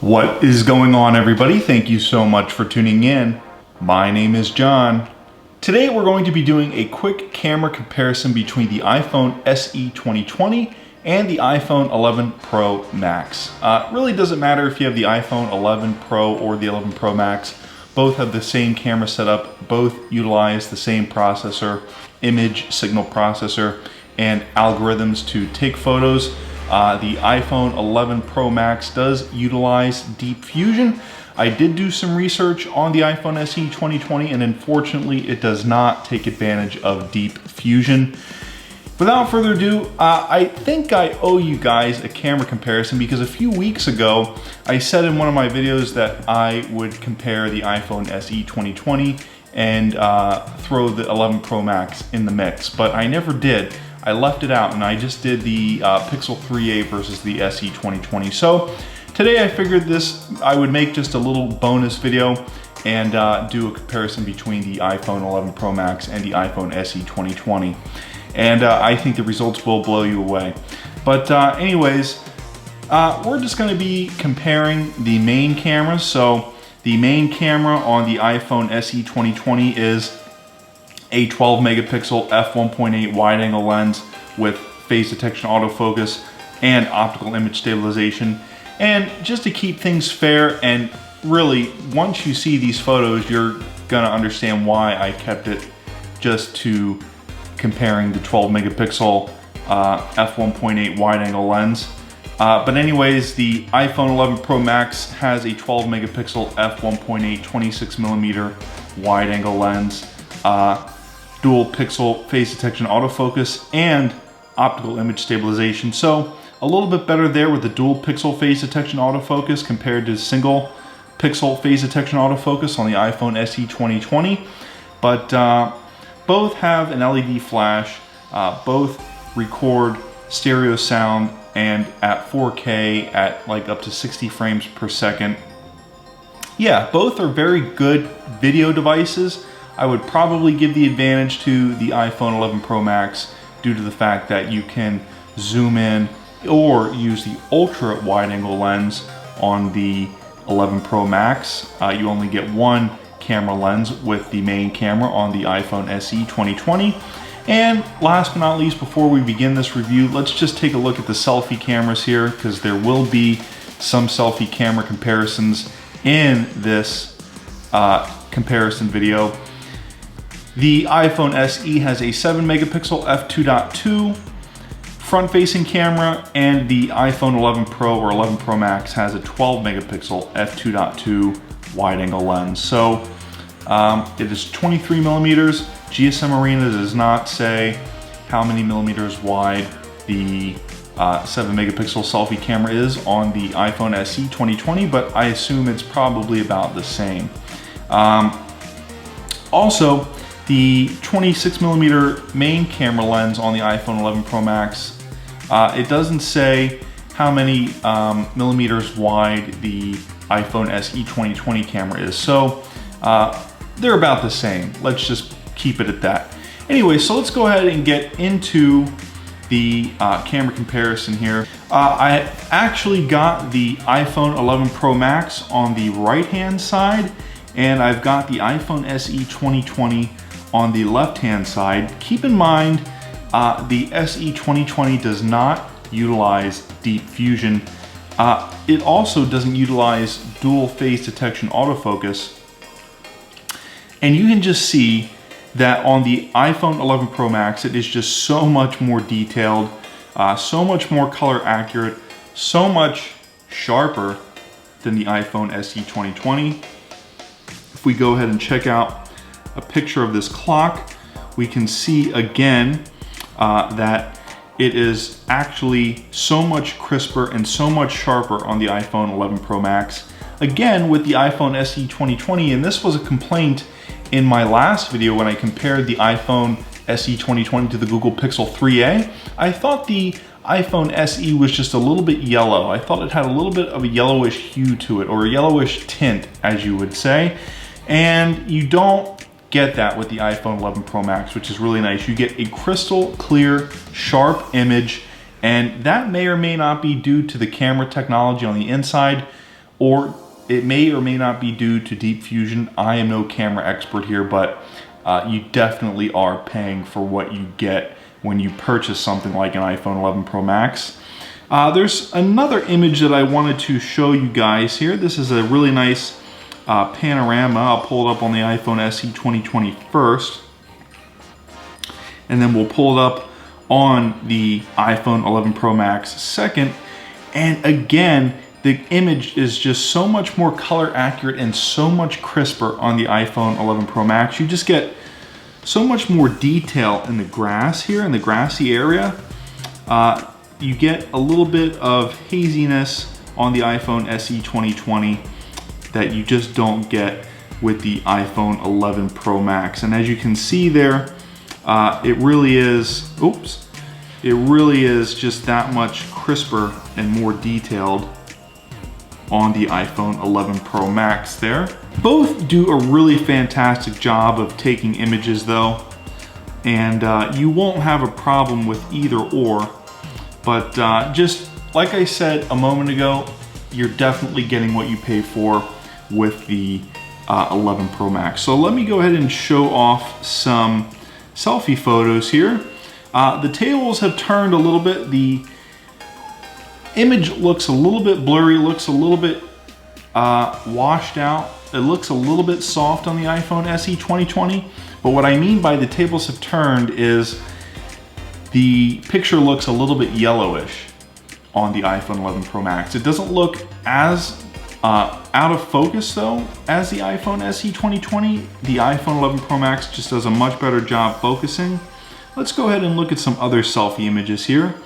What is going on, everybody? Thank you so much for tuning in. My name is John. Today we're going to be doing a quick camera comparison between the iPhone SE 2020 and the iPhone 11 Pro Max. Really doesn't matter if you have the iPhone 11 Pro or the 11 Pro Max. Both have the same camera setup, both utilize the same processor, image signal processor, and algorithms to take photos. The iPhone 11 Pro Max does utilize Deep Fusion. I did do some research on the iPhone SE 2020 and unfortunately it does not take advantage of Deep Fusion. Without further ado, I think I owe you guys a camera comparison because a few weeks ago I said in one of my videos that I would compare the iPhone SE 2020 and throw the 11 Pro Max in the mix, but I never did. I left it out and I just did the Pixel 3a versus the SE 2020. So today I figured I would make just a little bonus video and do a comparison between the iPhone 11 Pro Max and the iPhone SE 2020. And I think the results will blow you away. But anyways, we're just gonna be comparing the main cameras. So the main camera on the iPhone SE 2020 is a 12 megapixel f1.8 wide angle lens with phase detection autofocus and optical image stabilization. And just to keep things fair, and really once you see these photos you're gonna understand why I kept it just to comparing the 12 megapixel f1.8 wide angle lens. But anyways, the iPhone 11 Pro Max has a 12 megapixel f1.8 26 millimeter wide angle lens. Dual pixel phase detection autofocus and optical image stabilization. So a little bit better there with the dual pixel phase detection autofocus compared to single pixel phase detection autofocus on the iPhone SE 2020. But both have an LED flash, both record stereo sound and at 4K at like up to 60 frames per second. Yeah, both are very good video devices. I would probably give the advantage to the iPhone 11 Pro Max due to the fact that you can zoom in or use the ultra wide angle lens on the 11 Pro Max. You only get one camera lens with the main camera on the iPhone SE 2020. And last but not least, before we begin this review, let's just take a look at the selfie cameras here because there will be some selfie camera comparisons in this comparison video. The iPhone SE has a 7 megapixel f2.2 front-facing camera, and the iPhone 11 Pro or 11 Pro Max has a 12 megapixel f2.2 wide-angle lens. So it is 23 millimeters. GSM Arena does not say how many millimeters wide the 7 megapixel selfie camera is on the iPhone SE 2020, but I assume it's probably about the same. Also, the 26 millimeter main camera lens on the iPhone 11 Pro Max, it doesn't say how many millimeters wide the iPhone SE 2020 camera is. So they're about the same. Let's just keep it at that. Anyway, so let's go ahead and get into the camera comparison here. I actually got the iPhone 11 Pro Max on the right-hand side, and I've got the iPhone SE 2020 on the left-hand side. Keep in mind, the SE 2020 does not utilize Deep Fusion. It also doesn't utilize dual phase detection autofocus. And you can just see that on the iPhone 11 Pro Max, it is just so much more detailed, so much more color accurate, so much sharper than the iPhone SE 2020. If we go ahead and check out a picture of this clock, we can see again that it is actually so much crisper and so much sharper on the iPhone 11 Pro Max. Again, with the iPhone SE 2020, and this was a complaint in my last video when I compared the iPhone SE 2020 to the Google Pixel 3a. I thought the iPhone SE was just a little bit yellow. I thought it had a little bit of a yellowish hue to it, or a yellowish tint, as you would say. And you don't get that with the iPhone 11 Pro Max, which is really nice. You get a crystal clear, sharp image, and that may or may not be due to the camera technology on the inside, or it may or may not be due to deep fusion. I am no camera expert here, but you definitely are paying for what you get when you purchase something like an iPhone 11 Pro Max. There's another image that I wanted to show you guys here. This is a really nice panorama. I'll pull it up on the iPhone SE 2020 first, and then we'll pull it up on the iPhone 11 Pro Max second. And again, the image is just so much more color accurate and so much crisper on the iPhone 11 Pro Max. You just get so much more detail in the grass here, in the grassy area. You get a little bit of haziness on the iPhone SE 2020 that you just don't get with the iPhone 11 Pro Max. And as you can see there, it really is, it really is just that much crisper and more detailed on the iPhone 11 Pro Max there. Both do a really fantastic job of taking images though, and you won't have a problem with either or, but just like I said a moment ago, you're definitely getting what you pay for with the 11 Pro Max. So let me go ahead and show off some selfie photos here. The tables have turned a little bit. The image looks a little bit blurry, looks a little bit washed out. It looks a little bit soft on the iPhone SE 2020. But what I mean by the tables have turned is the picture looks a little bit yellowish on the iPhone 11 Pro Max. It doesn't look as out of focus though as the iPhone SE 2020. The iPhone 11 Pro Max just does a much better job focusing. Let's go ahead and look at some other selfie images here.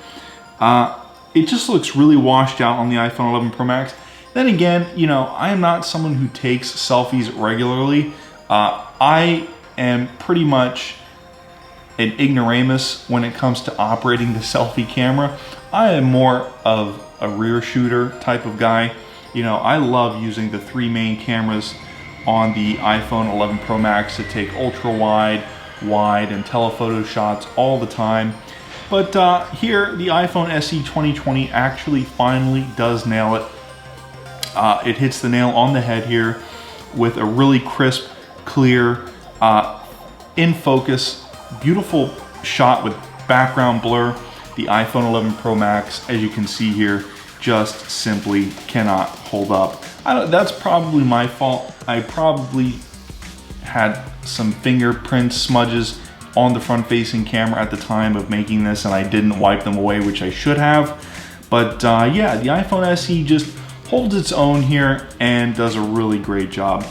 It just looks really washed out on the iPhone 11 Pro Max. Then again, you know, I am not someone who takes selfies regularly. I am pretty much an ignoramus when it comes to operating the selfie camera. I am more of a rear shooter type of guy. You know, I love using the three main cameras on the iPhone 11 Pro Max to take ultra wide, wide, and telephoto shots all the time. But here, the iPhone SE 2020 actually finally does nail it. It hits the nail on the head here with a really crisp, clear, in focus, beautiful shot with background blur. The iPhone 11 Pro Max, as you can see here, just simply cannot hold up. That's probably my fault. I probably had some fingerprint smudges on the front-facing camera at the time of making this, and I didn't wipe them away, which I should have. But yeah, the iPhone SE just holds its own here and does a really great job.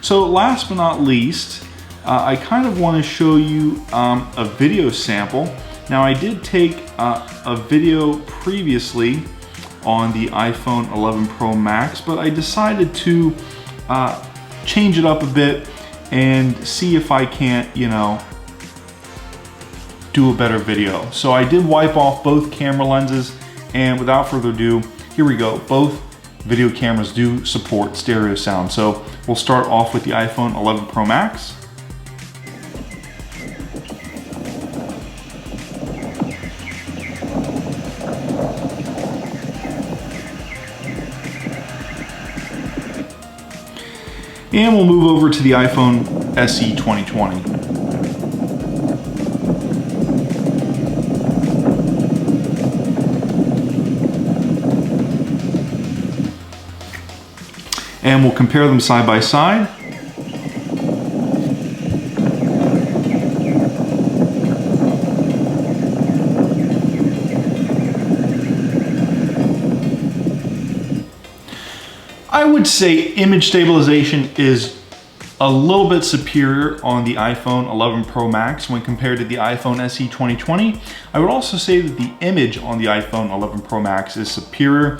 So last but not least, I kind of want to show you a video sample. Now I did take a video previously on the iPhone 11 Pro Max, but I decided to change it up a bit and see if I can't, you know, do a better video. So I did wipe off both camera lenses, and without further ado, here we go. Both video cameras do support stereo sound. So we'll start off with the iPhone 11 Pro Max. And we'll move over to the iPhone SE 2020. And we'll compare them side by side. I would say image stabilization is a little bit superior on the iPhone 11 Pro Max when compared to the iPhone SE 2020. I would also say that the image on the iPhone 11 Pro Max is superior.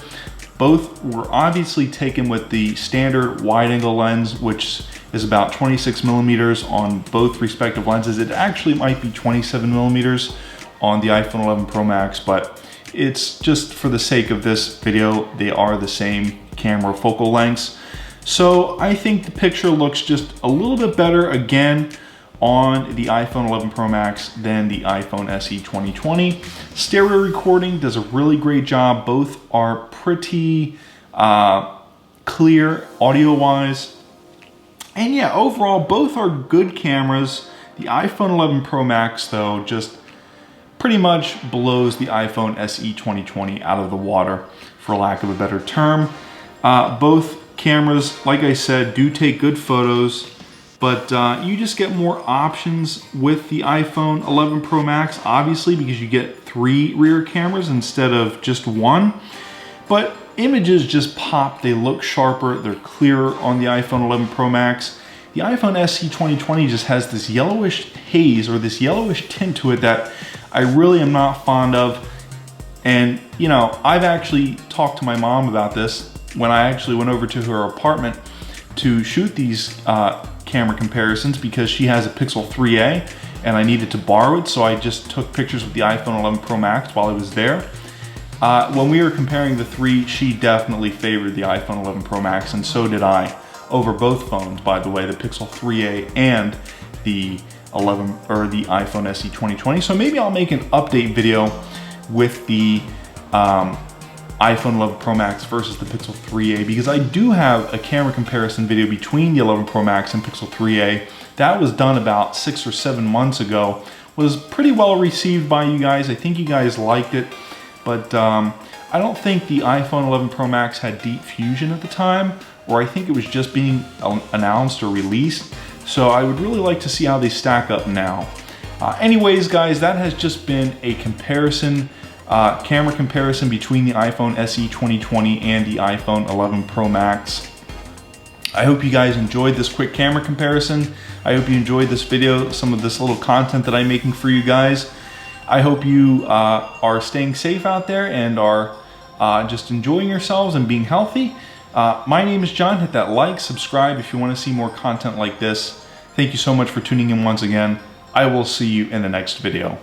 Both were obviously taken with the standard wide-angle lens, which is about 26 millimeters on both respective lenses. It actually might be 27 millimeters on the iPhone 11 Pro Max, but it's just for the sake of this video, they are the same camera focal lengths. So I think the picture looks just a little bit better again on the iPhone 11 Pro Max than the iPhone SE 2020. Stereo recording does a really great job. Both are pretty clear audio-wise. And yeah, overall, both are good cameras. The iPhone 11 Pro Max, though, just pretty much blows the iPhone SE 2020 out of the water, for lack of a better term. Both cameras, like I said, do take good photos, but you just get more options with the iPhone 11 Pro Max, obviously, because you get 3 rear cameras instead of just 1. But images just pop, they look sharper, they're clearer on the iPhone 11 Pro Max. The iPhone SE 2020 just has this yellowish haze or this yellowish tint to it that I really am not fond of. And you know, I've actually talked to my mom about this when I actually went over to her apartment to shoot these camera comparisons, because she has a Pixel 3a and I needed to borrow it, so I just took pictures with the iPhone 11 Pro Max while I was there. When we were comparing the 3, she definitely favored the iPhone 11 Pro Max, and so did I, over both phones, by the way, the Pixel 3a and the iPhone SE 2020. So maybe I'll make an update video with the iPhone 11 Pro Max versus the Pixel 3a, because I do have a camera comparison video between the 11 Pro Max and Pixel 3a. That was done about 6 or 7 months ago. Was pretty well received by you guys. I think you guys liked it. But I don't think the iPhone 11 Pro Max had deep fusion at the time, or I think it was just being announced or released. So I would really like to see how they stack up now. Anyways, guys, that has just been a comparison, camera comparison between the iPhone SE 2020 and the iPhone 11 Pro Max. I hope you guys enjoyed this quick camera comparison. I hope you enjoyed this video, some of this little content that I'm making for you guys. I hope you are staying safe out there and are just enjoying yourselves and being healthy. My name is John. Hit that like, subscribe if you want to see more content like this. Thank you so much for tuning in once again. I will see you in the next video.